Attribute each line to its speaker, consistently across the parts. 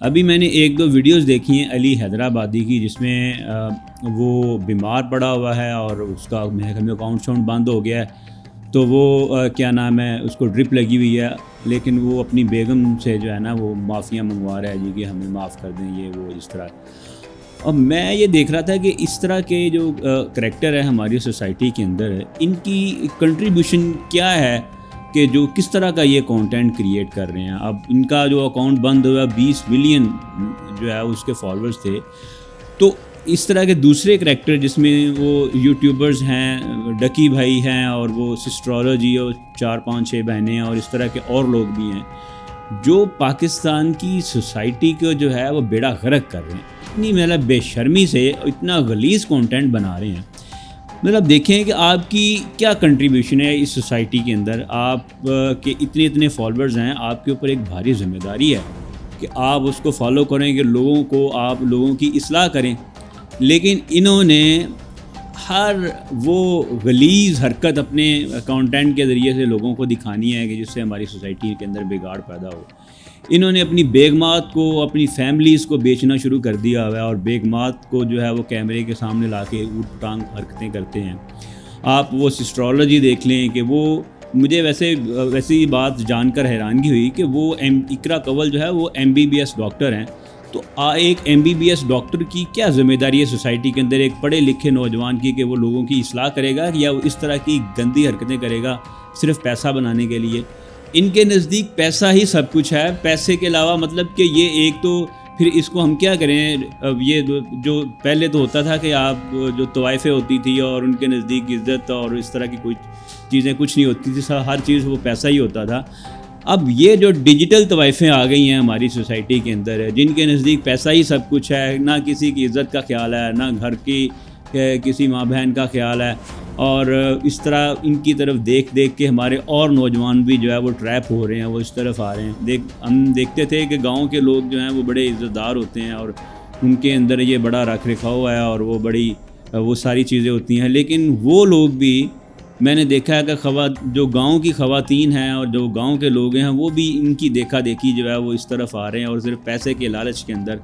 Speaker 1: ابھی میں نے ایک دو ویڈیوز دیکھی ہیں علی حیدرآبادی کی، جس میں وہ بیمار پڑا ہوا ہے اور اس کا میرے خیال میں اکاؤنٹ شاؤنٹ بند ہو گیا ہے، تو وہ کیا نام ہے، اس کو ڈرپ لگی ہوئی ہے، لیکن وہ اپنی بیگم سے جو ہے نا وہ معافیاں منگوا رہا ہے جی کہ ہمیں معاف کر دیں، یہ وہ اس طرح۔ اور میں یہ دیکھ رہا تھا کہ اس طرح کے جو کریکٹر ہے ہماری سوسائٹی کے اندر، ان کی کنٹریبیوشن کیا ہے کہ جو کس طرح کا یہ کانٹینٹ کریٹ کر رہے ہیں۔ اب ان کا جو اکاؤنٹ بند ہوا 20 ملین جو ہے اس کے فالوورز تھے، تو اس طرح کے دوسرے کریکٹر جس میں وہ یوٹیوبرز ہیں، ڈکی بھائی ہیں، اور وہ سسٹرولوجی اور 4 5 6 بہنیں ہیں، اور اس طرح کے اور لوگ بھی ہیں جو پاکستان کی سوسائٹی کو جو ہے وہ بیڑا غرق کر رہے ہیں، اتنی مطلب بے شرمی سے اتنا غلیظ کانٹینٹ بنا رہے ہیں۔ مطلب دیکھیں کہ آپ کی کیا کنٹریبیوشن ہے اس سوسائٹی کے اندر، آپ کے اتنے فالوورز ہیں، آپ کے اوپر ایک بھاری ذمہ داری ہے کہ آپ اس کو فالو کریں، کہ لوگوں کو آپ لوگوں کی اصلاح کریں۔ لیکن انہوں نے ہر وہ غلیظ حرکت اپنے کانٹینٹ کے ذریعے سے لوگوں کو دکھانی ہے کہ جس سے ہماری سوسائٹی کے اندر بگاڑ پیدا ہو۔ انہوں نے اپنی بیگمات کو، اپنی فیملیز کو بیچنا شروع کر دیا ہوا ہے، اور بیگمات کو جو ہے وہ کیمرے کے سامنے لا کے اوٹ ٹانگ حرکتیں کرتے ہیں۔ آپ وہ سسٹرولوجی دیکھ لیں کہ وہ مجھے ویسی بات جان کر حیرانگی ہوئی کہ وہ اقرا کنول جو ہے وہ MBBS ڈاکٹر ہیں۔ تو ایک MBBS ڈاکٹر کی کیا ذمہ داری ہے سوسائٹی کے اندر ایک پڑھے لکھے نوجوان کی، کہ وہ لوگوں کی اصلاح کرے گا یا وہ اس طرح کی گندی حرکتیں کرے گا صرف پیسہ بنانے کے لیے؟ ان کے نزدیک پیسہ ہی سب کچھ ہے، پیسے کے علاوہ مطلب کہ یہ ایک تو پھر اس کو ہم کیا کریں۔ اب یہ جو پہلے تو ہوتا تھا کہ آپ جو طوائفیں ہوتی تھی اور ان کے نزدیک عزت اور اس طرح کی کوئی چیزیں کچھ نہیں ہوتی تھی، ہر چیز وہ پیسہ ہی ہوتا تھا۔ اب یہ جو ڈیجیٹل طوائفیں آ گئی ہیں ہماری سوسائٹی کے اندر، جن کے نزدیک پیسہ ہی سب کچھ ہے، نہ کسی کی عزت کا خیال ہے، نہ گھر کی کسی ماں بہن کا خیال ہے، اور اس طرح ان کی طرف دیکھ کے ہمارے اور نوجوان بھی جو ہے وہ ٹریپ ہو رہے ہیں، وہ اس طرف آ رہے ہیں۔ ہم دیکھتے تھے کہ گاؤں کے لوگ جو ہیں وہ بڑے عزت دار ہوتے ہیں اور ان کے اندر یہ بڑا رکھ رکھاؤ ہے اور وہ ساری چیزیں ہوتی ہیں، لیکن وہ لوگ بھی میں نے دیکھا ہے کہ جو گاؤں کی خواتین ہیں اور جو گاؤں کے لوگ ہیں وہ بھی ان کی دیکھا دیکھی جو ہے وہ اس طرف آ رہے ہیں، اور صرف پیسے کے لالچ کے اندر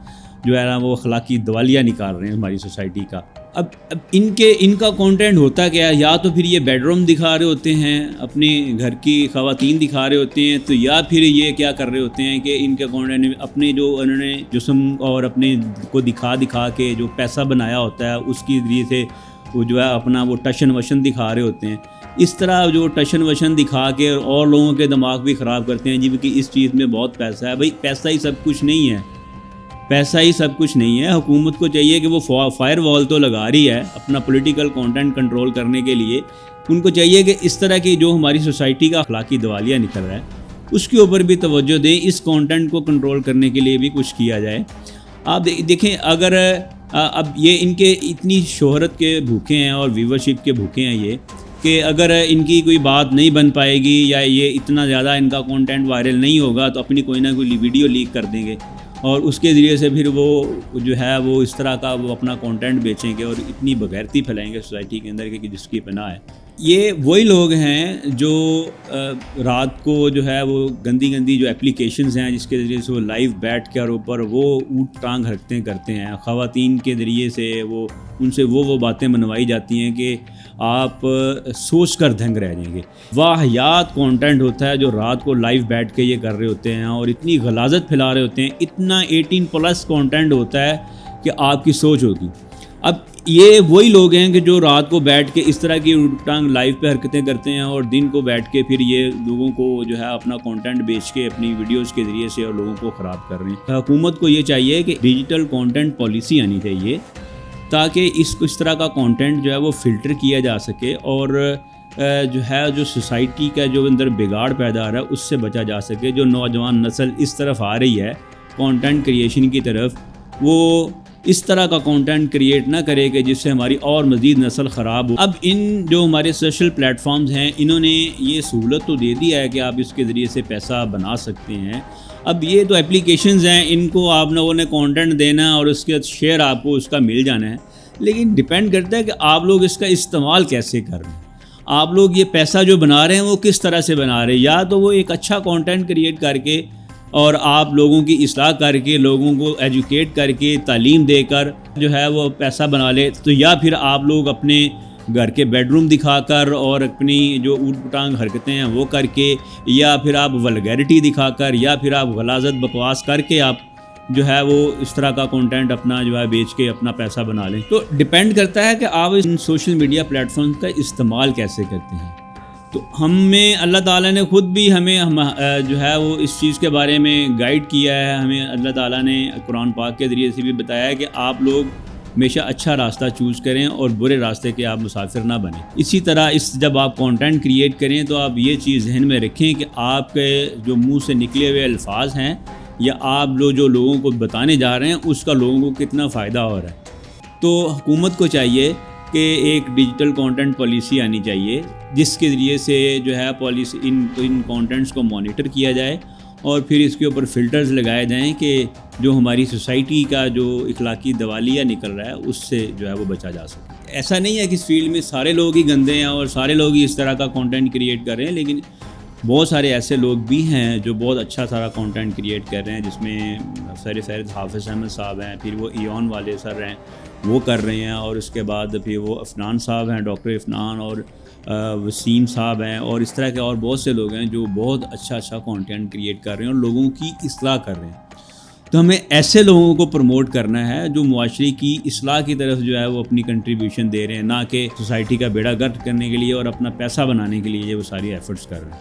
Speaker 1: جو ہے نا وہ اخلاقی دیوالیہ نکال رہے ہیں ہماری سوسائٹی کا۔ اب ان کا کانٹینٹ ہوتا کیا ہے؟ یا تو پھر یہ بیڈ روم دکھا رہے ہوتے ہیں، اپنے گھر کی خواتین دکھا رہے ہوتے ہیں، تو یا پھر یہ کیا کر رہے ہوتے ہیں کہ ان کے کانٹینٹ اپنے جو انہوں نے جسم اور اپنے کو دکھا کے جو پیسہ بنایا ہوتا ہے اس کی ذریعے سے وہ جو ہے اپنا وہ ٹشن وشن دکھا رہے ہوتے ہیں۔ اس طرح جو ٹشن وشن دکھا کے اور لوگوں کے دماغ بھی خراب کرتے ہیں جی کہ اس چیز میں بہت پیسہ ہے۔ بھائی پیسہ ہی سب کچھ نہیں ہے، پیسہ ہی سب کچھ نہیں ہے۔ حکومت کو چاہیے کہ وہ فائر وال تو لگا رہی ہے اپنا پولیٹیکل کانٹینٹ کنٹرول کرنے کے لیے، ان کو چاہیے کہ اس طرح کی جو ہماری سوسائٹی کا اخلاقی دیوالیہ نکل رہا ہے اس کے اوپر بھی توجہ دیں، اس کانٹینٹ کو کنٹرول کرنے کے لیے بھی کچھ کیا جائے۔ آپ دیکھیں، اگر اب یہ ان کے اتنی شہرت کے بھوکے ہیں اور ویورشپ کے بھوکے ہیں یہ، کہ اگر ان کی کوئی بات نہیں بن پائے گی یا یہ اتنا زیادہ ان کا کانٹینٹ وائرل نہیں ہوگا تو اپنی کوئی نہ کوئی ویڈیو لیک کر دیں گے، اور اس کے ذریعے سے پھر وہ جو ہے وہ اس طرح کا وہ اپنا کانٹینٹ بیچیں گے اور اتنی بغیرتی پھیلائیں گے سوسائٹی کے اندر کہ جس کی پناہ ہے۔ یہ وہی لوگ ہیں جو رات کو جو ہے وہ گندی جو اپلیکیشنز ہیں جس کے ذریعے سے وہ لائیو بیٹھ کے اور اوپر وہ اوٹ ٹانگ حرکتیں کرتے ہیں، خواتین کے ذریعے سے وہ ان سے وہ باتیں منوائی جاتی ہیں کہ آپ سوچ کر دھنگ رہ جائیں گے۔ واہیات کانٹینٹ ہوتا ہے جو رات کو لائیو بیٹھ کے یہ کر رہے ہوتے ہیں اور اتنی غلاظت پھیلا رہے ہوتے ہیں، اتنا 18+ کانٹینٹ ہوتا ہے کہ آپ کی سوچ ہوگی۔ اب یہ وہی لوگ ہیں کہ جو رات کو بیٹھ کے اس طرح کی اٹ ٹانگ لائیو پہ حرکتیں کرتے ہیں اور دن کو بیٹھ کے پھر یہ لوگوں کو جو ہے اپنا کانٹینٹ بیچ کے اپنی ویڈیوز کے ذریعے سے اور لوگوں کو خراب کر رہے ہیں۔ حکومت کو یہ چاہیے کہ ڈیجیٹل کانٹینٹ پالیسی آنی چاہیے تاکہ اس طرح کا کانٹینٹ جو ہے وہ فلٹر کیا جا سکے، اور جو سوسائٹی کا جو اندر بگاڑ پیدا ہو رہا ہے اس سے بچا جا سکے۔ جو نوجوان نسل اس طرف آ رہی ہے کانٹینٹ کریشن کی طرف، وہ اس طرح کا کانٹینٹ کریٹ نہ کرے کہ جس سے ہماری اور مزید نسل خراب ہو۔ اب ان جو ہمارے سوشل پلیٹ فارمز ہیں انہوں نے یہ سہولت تو دے دی ہے کہ آپ اس کے ذریعے سے پیسہ بنا سکتے ہیں۔ اب یہ تو اپلیکیشنز ہیں، ان کو آپ لوگوں نے کانٹینٹ دینا ہے اور اس کے شیئر آپ کو اس کا مل جانا ہے، لیکن ڈیپینڈ کرتا ہے کہ آپ لوگ اس کا استعمال کیسے کر رہے ہیں۔ آپ لوگ یہ پیسہ جو بنا رہے ہیں وہ کس طرح سے بنا رہے ہیں۔ یا تو وہ ایک اچھا کانٹینٹ کریٹ کر کے اور آپ لوگوں کی اصلاح کر کے لوگوں کو ایجوکیٹ کر کے تعلیم دے کر جو ہے وہ پیسہ بنا لے، تو یا پھر آپ لوگ اپنے گھر کے بیڈ روم دکھا کر اور اپنی جو اوٹ پٹانگ حرکتیں ہیں وہ کر کے، یا پھر آپ ولگیرٹی دکھا کر، یا پھر آپ غلاظت بکواس کر کے آپ جو ہے وہ اس طرح کا کنٹینٹ اپنا جو ہے بیچ کے اپنا پیسہ بنا لیں۔ تو ڈیپینڈ کرتا ہے کہ آپ ان سوشل میڈیا پلیٹ فارم کا استعمال کیسے کرتے ہیں۔ تو ہمیں اللہ تعالیٰ نے خود بھی ہمیں جو ہے وہ اس چیز کے بارے میں گائیڈ کیا ہے، ہمیں اللہ تعالیٰ نے قرآن پاک کے ذریعے سے بھی بتایا ہے کہ آپ لوگ ہمیشہ اچھا راستہ چوز کریں اور برے راستے کے آپ مسافر نہ بنیں۔ اسی طرح جب آپ کنٹینٹ کریٹ کریں تو آپ یہ چیز ذہن میں رکھیں کہ آپ کے جو منہ سے نکلے ہوئے الفاظ ہیں یا آپ جو لوگوں کو بتانے جا رہے ہیں اس کا لوگوں کو کتنا فائدہ ہو رہا ہے۔ تو حکومت کو چاہیے کہ ایک ڈیجیٹل کانٹینٹ پالیسی آنی چاہیے، جس کے ذریعے سے جو ہے پالیسی ان کانٹینٹس کو مانیٹر کیا جائے اور پھر اس کے اوپر فلٹرز لگائے جائیں کہ جو ہماری سوسائٹی کا جو اخلاقی دیوالیہ نکل رہا ہے اس سے جو ہے وہ بچا جا سکے۔ ایسا نہیں ہے کہ اس فیلڈ میں سارے لوگ ہی گندے ہیں اور سارے لوگ ہی اس طرح کا کانٹینٹ کریٹ کر رہے ہیں، لیکن بہت سارے ایسے لوگ بھی ہیں جو بہت اچھا سارا کانٹینٹ کریٹ کر رہے ہیں، جس میں فہرست حافظ احمد صاحب ہیں، پھر وہ ایون والے سر ہیں وہ کر رہے ہیں، اور اس کے بعد پھر وہ عفنان صاحب ہیں، ڈاکٹر عفنان، اور وسیم صاحب ہیں، اور اس طرح کے اور بہت سے لوگ ہیں جو بہت اچھا کانٹینٹ کریٹ کر رہے ہیں اور لوگوں کی اصلاح کر رہے ہیں۔ تو ہمیں ایسے لوگوں کو پروموٹ کرنا ہے جو معاشرے کی اصلاح کی طرف جو ہے وہ اپنی کنٹریبیوشن دے رہے ہیں، نہ کہ سوسائٹی کا بیڑا گرک کرنے کے لیے اور اپنا پیسہ بنانے کے لیے وہ ساری ایفرٹس کر رہے ہیں۔